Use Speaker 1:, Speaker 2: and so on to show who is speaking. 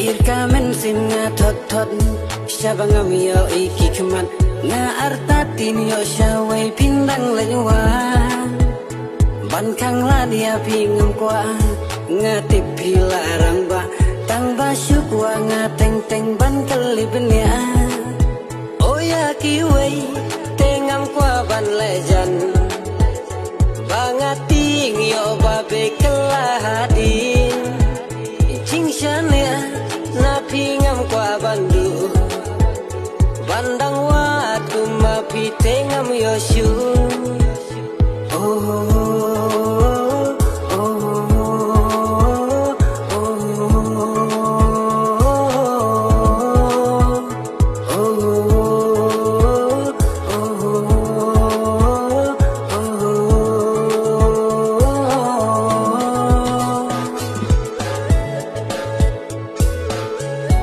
Speaker 1: irka men sin nga thot thot shabangam yo iki kman nga artatin yo shawai pindang lewa ban khang la dia pingam kwa nga tipi larang ba tang ba shukwa nga teng teng ban kalibnya oya kiwei tengam kwa ban lejan bangating yo babe kelahadin ching shania na pingam kwa bandu bandang wa tu ma pi tengam yo shu